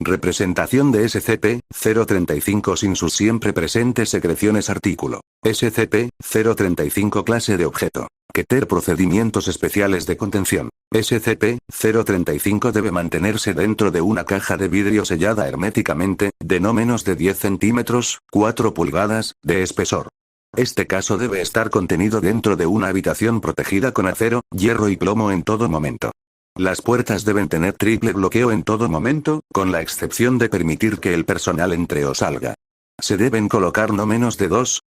Representación de SCP-035 sin sus siempre presentes secreciones. Artículo. SCP-035 clase de objeto. Keter procedimientos especiales de contención. SCP-035 debe mantenerse dentro de una caja de vidrio sellada herméticamente, de no menos de 10 centímetros, 4 pulgadas, de espesor. Este caso debe estar contenido dentro de una habitación protegida con acero, hierro y plomo en todo momento. Las puertas deben tener triple bloqueo en todo momento, con la excepción de permitir que el personal entre o salga. Se deben colocar no menos de dos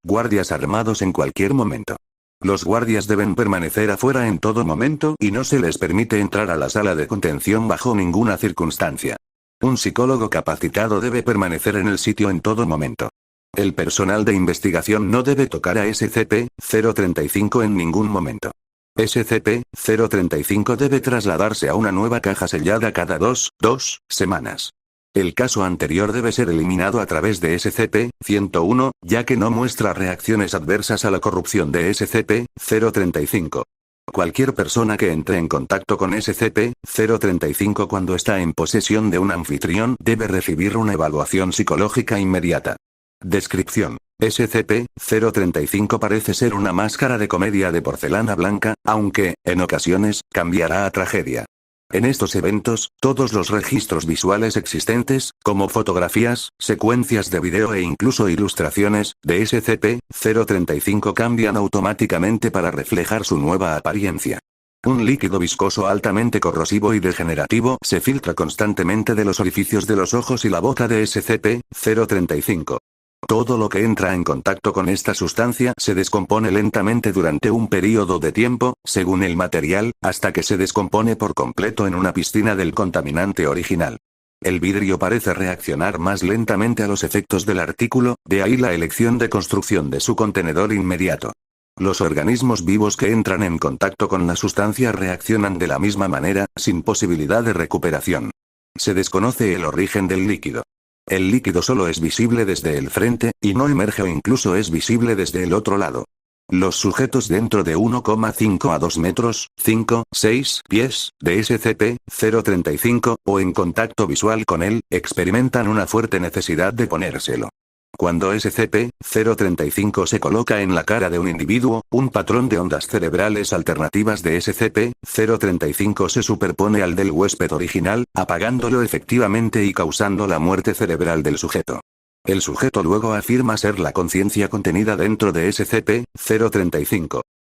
guardias armados en cualquier momento. Los guardias deben permanecer afuera en todo momento y no se les permite entrar a la sala de contención bajo ninguna circunstancia. Un psicólogo capacitado debe permanecer en el sitio en todo momento. El personal de investigación no debe tocar a SCP-035 en ningún momento. SCP-035 debe trasladarse a una nueva caja sellada cada dos semanas. El caso anterior debe ser eliminado a través de SCP-101, ya que no muestra reacciones adversas a la corrupción de SCP-035. Cualquier persona que entre en contacto con SCP-035 cuando está en posesión de un anfitrión debe recibir una evaluación psicológica inmediata. Descripción. SCP-035 parece ser una máscara de comedia de porcelana blanca, aunque, en ocasiones, cambiará a tragedia. En estos eventos, todos los registros visuales existentes, como fotografías, secuencias de video e incluso ilustraciones, de SCP-035 cambian automáticamente para reflejar su nueva apariencia. Un líquido viscoso altamente corrosivo y degenerativo se filtra constantemente de los orificios de los ojos y la boca de SCP-035. Todo lo que entra en contacto con esta sustancia se descompone lentamente durante un periodo de tiempo, según el material, hasta que se descompone por completo en una piscina del contaminante original. El vidrio parece reaccionar más lentamente a los efectos del artículo, de ahí la elección de construcción de su contenedor inmediato. Los organismos vivos que entran en contacto con la sustancia reaccionan de la misma manera, sin posibilidad de recuperación. Se desconoce el origen del líquido. El líquido solo es visible desde el frente, y no emerge o incluso es visible desde el otro lado. Los sujetos dentro de 1,5 a 2 metros, 5-6 pies, de SCP-035, o en contacto visual con él, experimentan una fuerte necesidad de ponérselo. Cuando SCP-035 se coloca en la cara de un individuo, un patrón de ondas cerebrales alternativas de SCP-035 se superpone al del huésped original, apagándolo efectivamente y causando la muerte cerebral del sujeto. El sujeto luego afirma ser la conciencia contenida dentro de SCP-035.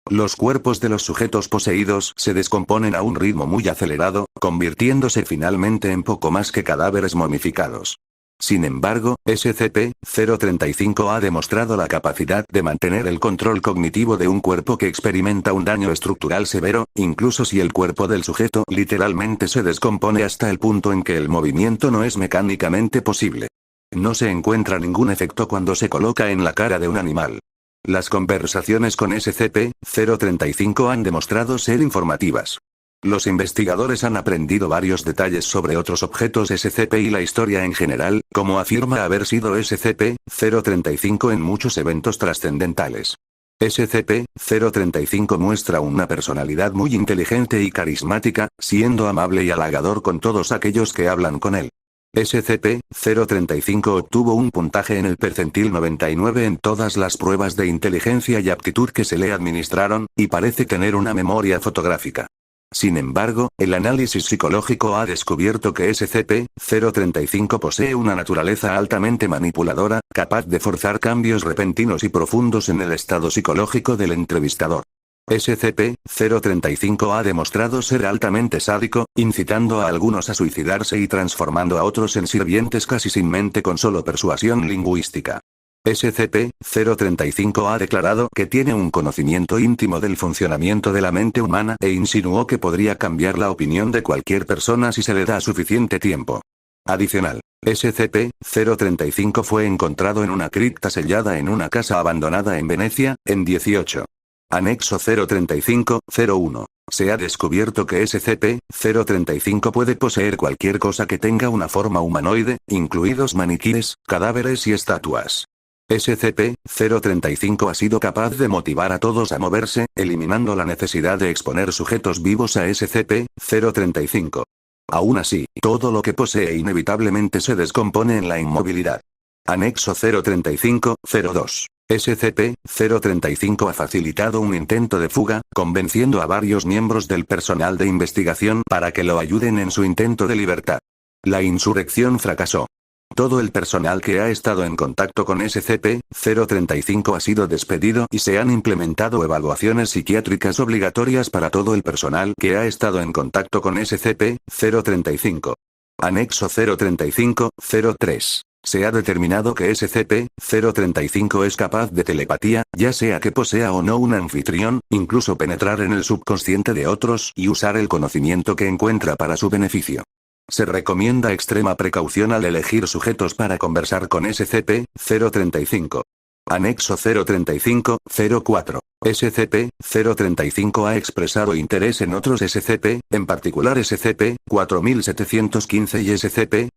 Los cuerpos de los sujetos poseídos se descomponen a un ritmo muy acelerado, convirtiéndose finalmente en poco más que cadáveres momificados. Sin embargo, SCP-035 ha demostrado la capacidad de mantener el control cognitivo de un cuerpo que experimenta un daño estructural severo, incluso si el cuerpo del sujeto literalmente se descompone hasta el punto en que el movimiento no es mecánicamente posible. No se encuentra ningún efecto cuando se coloca en la cara de un animal. Las conversaciones con SCP-035 han demostrado ser informativas. Los investigadores han aprendido varios detalles sobre otros objetos SCP y la historia en general, como afirma haber sido SCP-035 en muchos eventos trascendentales. SCP-035 muestra una personalidad muy inteligente y carismática, siendo amable y halagador con todos aquellos que hablan con él. SCP-035 obtuvo un puntaje en el percentil 99 en todas las pruebas de inteligencia y aptitud que se le administraron, y parece tener una memoria fotográfica. Sin embargo, el análisis psicológico ha descubierto que SCP-035 posee una naturaleza altamente manipuladora, capaz de forzar cambios repentinos y profundos en el estado psicológico del entrevistador. SCP-035 ha demostrado ser altamente sádico, incitando a algunos a suicidarse y transformando a otros en sirvientes casi sin mente con solo persuasión lingüística. SCP-035 ha declarado que tiene un conocimiento íntimo del funcionamiento de la mente humana e insinuó que podría cambiar la opinión de cualquier persona si se le da suficiente tiempo. Adicional, SCP-035 fue encontrado en una cripta sellada en una casa abandonada en Venecia, en 18. Anexo 035-01. Se ha descubierto que SCP-035 puede poseer cualquier cosa que tenga una forma humanoide, incluidos maniquíes, cadáveres y estatuas. SCP-035 ha sido capaz de motivar a todos a moverse, eliminando la necesidad de exponer sujetos vivos a SCP-035. Aún así, todo lo que posee inevitablemente se descompone en la inmovilidad. Anexo 035-02. SCP-035 ha facilitado un intento de fuga, convenciendo a varios miembros del personal de investigación para que lo ayuden en su intento de libertad. La insurrección fracasó. Todo el personal que ha estado en contacto con SCP-035 ha sido despedido y se han implementado evaluaciones psiquiátricas obligatorias para todo el personal que ha estado en contacto con SCP-035. Anexo 035-03. Se ha determinado que SCP-035 es capaz de telepatía, ya sea que posea o no un anfitrión, incluso penetrar en el subconsciente de otros y usar el conocimiento que encuentra para su beneficio. Se recomienda extrema precaución al elegir sujetos para conversar con SCP-035. Anexo 035-04. SCP-035 ha expresado interés en otros SCP, en particular SCP-4715 y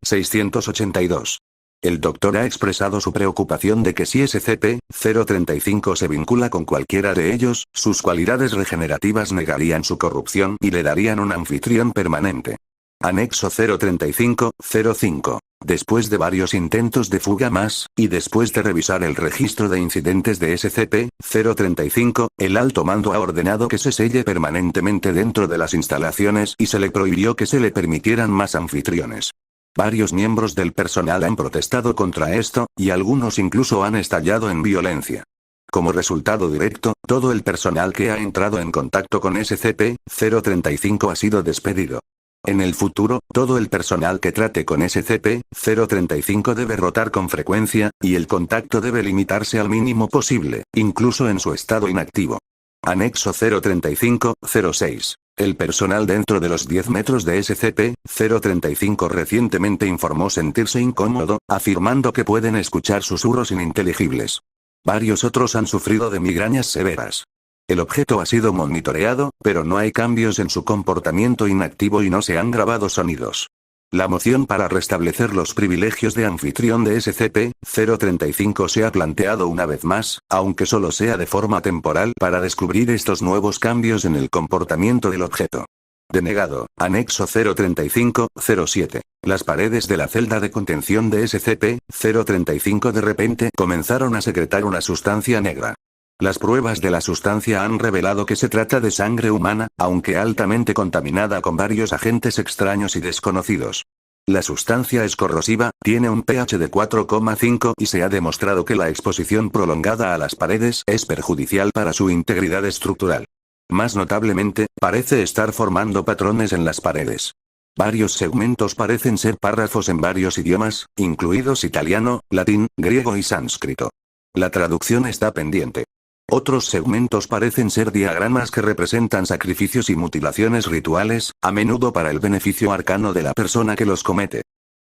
SCP-682. El Doctor ha expresado su preocupación de que si SCP-035 se vincula con cualquiera de ellos, sus cualidades regenerativas negarían su corrupción y le darían un anfitrión permanente. Anexo 035-05. Después de varios intentos de fuga más, y después de revisar el registro de incidentes de SCP-035, el alto mando ha ordenado que se selle permanentemente dentro de las instalaciones y se le prohibió que se le permitieran más anfitriones. Varios miembros del personal han protestado contra esto, y algunos incluso han estallado en violencia. Como resultado directo, todo el personal que ha entrado en contacto con SCP-035 ha sido despedido. En el futuro, todo el personal que trate con SCP-035 debe rotar con frecuencia, y el contacto debe limitarse al mínimo posible, incluso en su estado inactivo. Anexo 035-06. El personal dentro de los 10 metros de SCP-035 recientemente informó sentirse incómodo, afirmando que pueden escuchar susurros ininteligibles. Varios otros han sufrido de migrañas severas. El objeto ha sido monitoreado, pero no hay cambios en su comportamiento inactivo y no se han grabado sonidos. La moción para restablecer los privilegios de anfitrión de SCP-035 se ha planteado una vez más, aunque solo sea de forma temporal, para descubrir estos nuevos cambios en el comportamiento del objeto. Denegado. Anexo 035-07. Las paredes de la celda de contención de SCP-035 de repente comenzaron a secretar una sustancia negra. Las pruebas de la sustancia han revelado que se trata de sangre humana, aunque altamente contaminada con varios agentes extraños y desconocidos. La sustancia es corrosiva, tiene un pH de 4,5 y se ha demostrado que la exposición prolongada a las paredes es perjudicial para su integridad estructural. Más notablemente, parece estar formando patrones en las paredes. Varios segmentos parecen ser párrafos en varios idiomas, incluidos italiano, latín, griego y sánscrito. La traducción está pendiente. Otros segmentos parecen ser diagramas que representan sacrificios y mutilaciones rituales, a menudo para el beneficio arcano de la persona que los comete.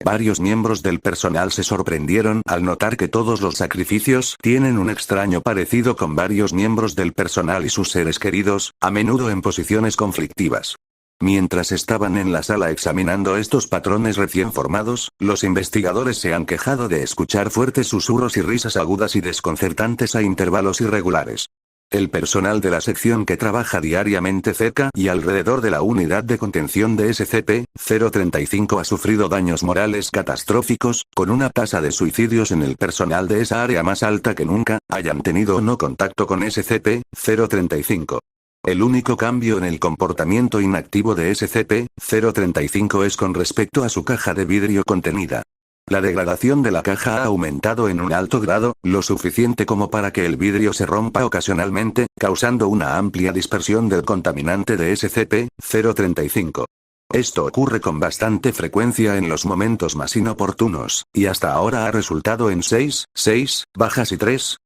Varios miembros del personal se sorprendieron al notar que todos los sacrificios tienen un extraño parecido con varios miembros del personal y sus seres queridos, a menudo en posiciones conflictivas. Mientras estaban en la sala examinando estos patrones recién formados, los investigadores se han quejado de escuchar fuertes susurros y risas agudas y desconcertantes a intervalos irregulares. El personal de la sección que trabaja diariamente cerca y alrededor de la unidad de contención de SCP-035 ha sufrido daños morales catastróficos, con una tasa de suicidios en el personal de esa área más alta que nunca, hayan tenido o no contacto con SCP-035. El único cambio en el comportamiento inactivo de SCP-035 es con respecto a su caja de vidrio contenida. La degradación de la caja ha aumentado en un alto grado, lo suficiente como para que el vidrio se rompa ocasionalmente, causando una amplia dispersión del contaminante de SCP-035. Esto ocurre con bastante frecuencia en los momentos más inoportunos, y hasta ahora ha resultado en 6 bajas y 3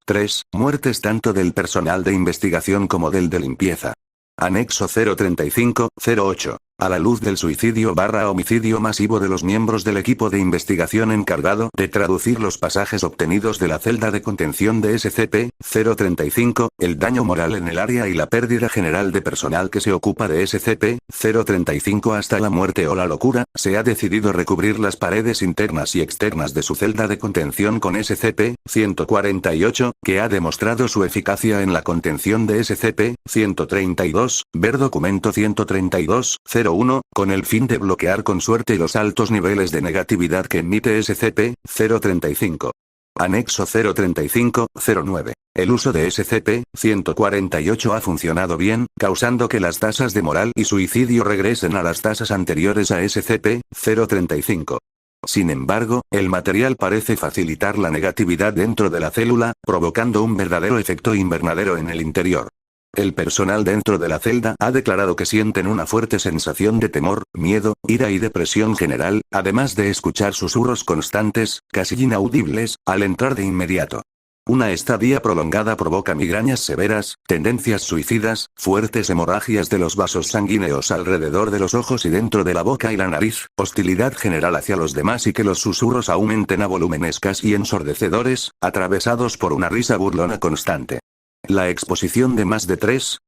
muertes tanto del personal de investigación como del de limpieza. Anexo 035-08. A la luz del suicidio/homicidio masivo de los miembros del equipo de investigación encargado de traducir los pasajes obtenidos de la celda de contención de SCP-035, el daño moral en el área y la pérdida general de personal que se ocupa de SCP-035 hasta la muerte o la locura, se ha decidido recubrir las paredes internas y externas de su celda de contención con SCP-148, que ha demostrado su eficacia en la contención de SCP-132, ver documento 132-08. SCP-001, con el fin de bloquear con suerte los altos niveles de negatividad que emite SCP-035. Anexo 035-09. El uso de SCP-148 ha funcionado bien, causando que las tasas de moral y suicidio regresen a las tasas anteriores a SCP-035. Sin embargo, el material parece facilitar la negatividad dentro de la célula, provocando un verdadero efecto invernadero en el interior. El personal dentro de la celda ha declarado que sienten una fuerte sensación de temor, miedo, ira y depresión general, además de escuchar susurros constantes, casi inaudibles, al entrar de inmediato. Una estadía prolongada provoca migrañas severas, tendencias suicidas, fuertes hemorragias de los vasos sanguíneos alrededor de los ojos y dentro de la boca y la nariz, hostilidad general hacia los demás y que los susurros aumenten a volúmenes casi ensordecedores, atravesados por una risa burlona constante. La exposición de más de 3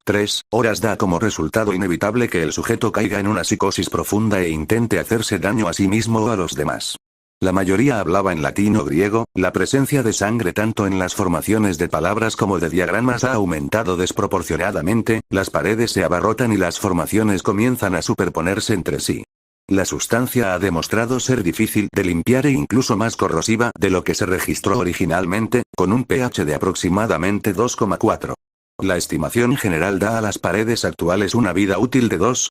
horas da como resultado inevitable que el sujeto caiga en una psicosis profunda e intente hacerse daño a sí mismo o a los demás. La mayoría hablaba en latín o griego, la presencia de sangre tanto en las formaciones de palabras como de diagramas ha aumentado desproporcionadamente, las paredes se abarrotan y las formaciones comienzan a superponerse entre sí. La sustancia ha demostrado ser difícil de limpiar e incluso más corrosiva de lo que se registró originalmente, con un pH de aproximadamente 2,4. La estimación general da a las paredes actuales una vida útil de 2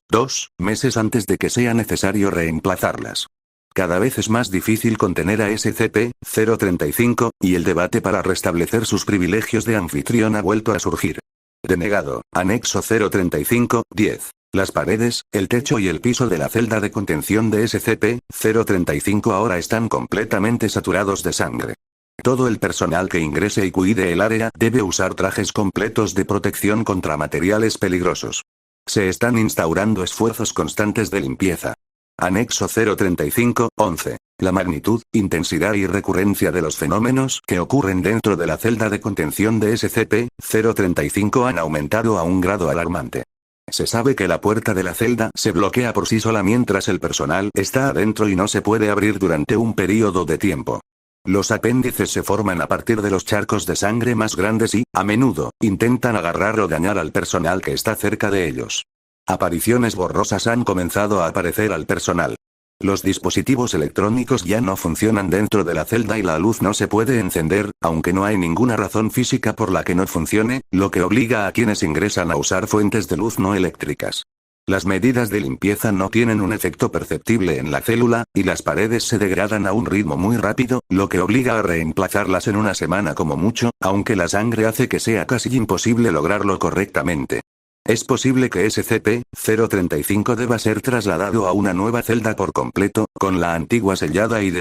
meses antes de que sea necesario reemplazarlas. Cada vez es más difícil contener a SCP-035, y el debate para restablecer sus privilegios de anfitrión ha vuelto a surgir. Denegado. Anexo 035-10. Las paredes, el techo y el piso de la celda de contención de SCP-035 ahora están completamente saturados de sangre. Todo el personal que ingrese y cuide el área debe usar trajes completos de protección contra materiales peligrosos. Se están instaurando esfuerzos constantes de limpieza. Anexo 035-11. La magnitud, intensidad y recurrencia de los fenómenos que ocurren dentro de la celda de contención de SCP-035 han aumentado a un grado alarmante. Se sabe que la puerta de la celda se bloquea por sí sola mientras el personal está adentro y no se puede abrir durante un período de tiempo. Los apéndices se forman a partir de los charcos de sangre más grandes y, a menudo, intentan agarrar o dañar al personal que está cerca de ellos. Apariciones borrosas han comenzado a aparecer al personal. Los dispositivos electrónicos ya no funcionan dentro de la celda y la luz no se puede encender, aunque no hay ninguna razón física por la que no funcione, lo que obliga a quienes ingresan a usar fuentes de luz no eléctricas. Las medidas de limpieza no tienen un efecto perceptible en la célula, y las paredes se degradan a un ritmo muy rápido, lo que obliga a reemplazarlas en una semana como mucho, aunque la sangre hace que sea casi imposible lograrlo correctamente. Es posible que SCP-035 deba ser trasladado a una nueva celda por completo, con la antigua sellada y